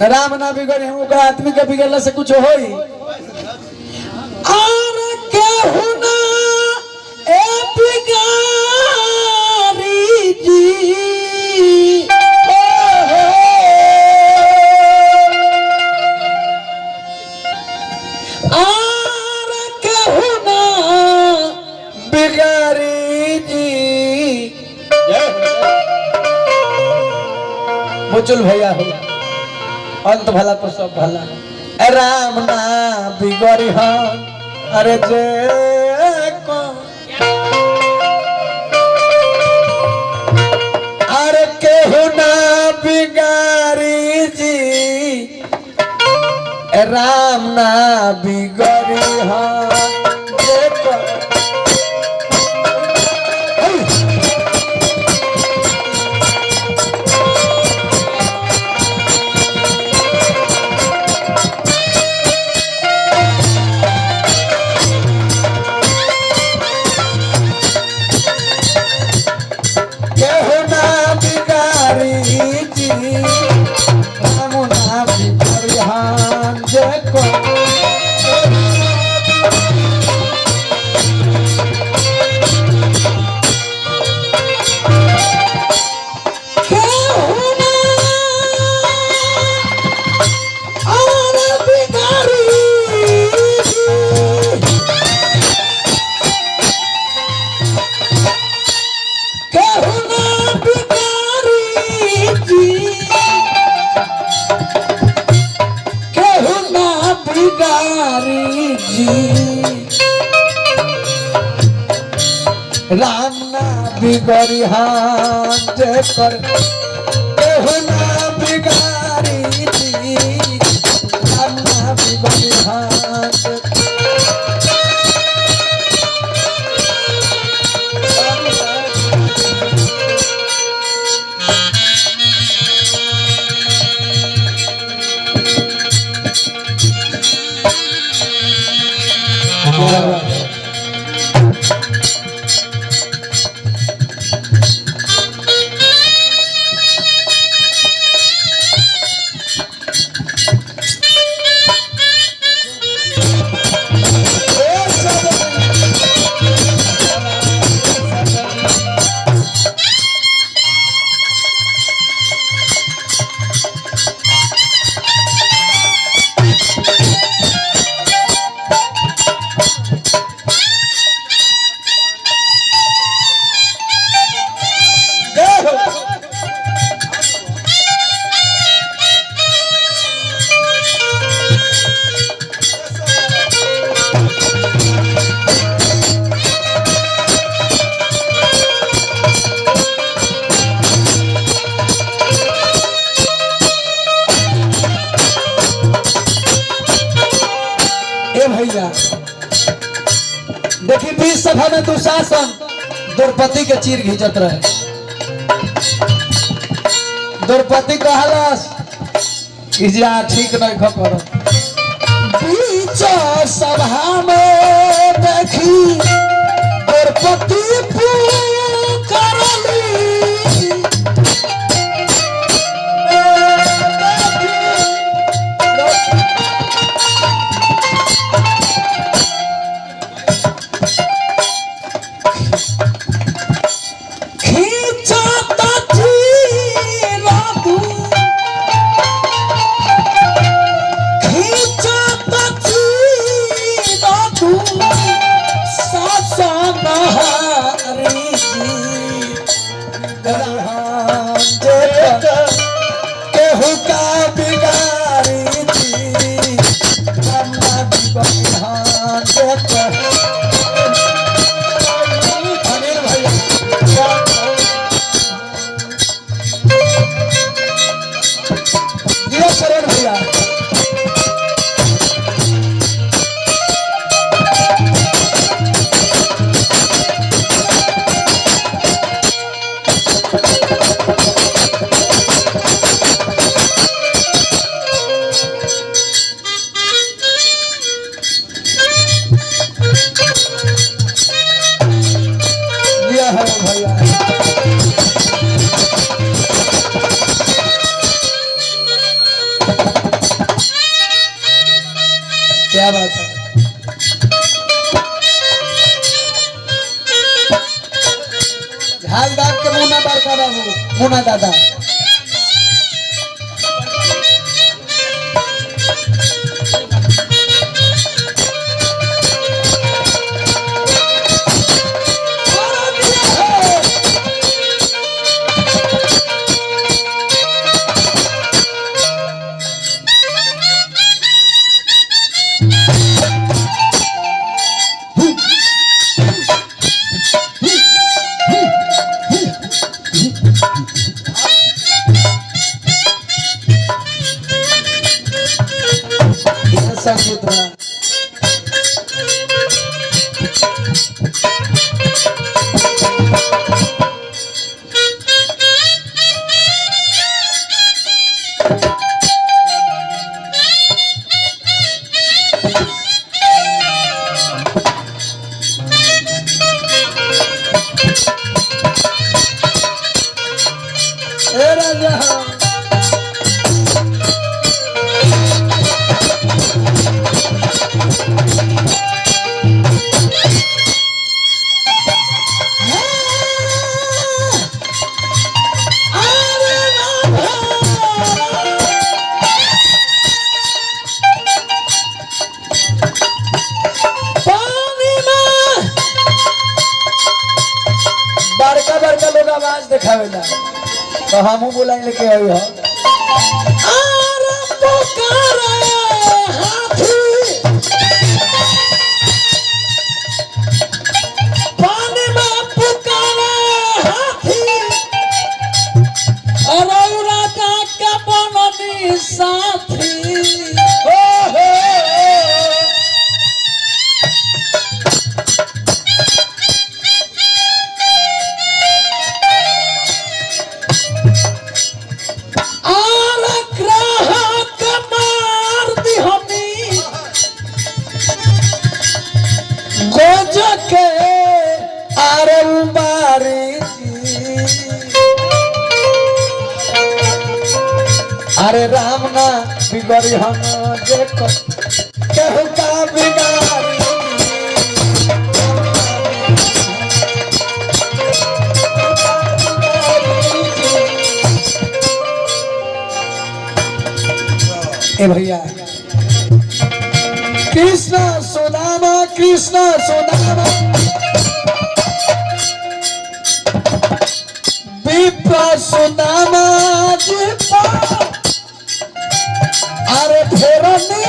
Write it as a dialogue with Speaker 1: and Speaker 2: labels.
Speaker 1: राम ना बिगड़े हम ओकरा आदमी के बिगड़ला से कुछ होई और केहू ना ए बिगारी जी और केहू ना बिगारी जी मुचुल भैया हो अंत भला तो सब भला राम ना बिगड़ी हन अरे जे को अरे केहू ना बिगाड़ी जी राम ना बिगड़ी हन जे को राम ना बिगड़ी हाथ कर केहू ना बिगाड़ी जी राम ना बिगड़ी हाथ भैया देखी 20 सभा में दुशासन द्रौपदी के चीर घिंचत रहे द्रौपदी कहलस कि जा ठीक नहीं खबर बीच सभा में देखी द्रौपदी पुकारली केहू का बिगाड़ी थी अनिल भैया जिया शरण भैया भैया क्या बात है। झाल दाग के मुन्ना बड़का बाबू मुन्ना दादा संगीत बना ए राजा बड़का बड़का लोग आवाज दिखावेला तो हमहू बोला लेके आई हो पानी में पुकारे हाथी अरौरा का बननी साथी के आरे बारी अरे राम ना बिगड़ी हम देखो कहू का बिगारी ए भैया कृष्ण सुदामा विप्र सुदामा जी अरे फेरनी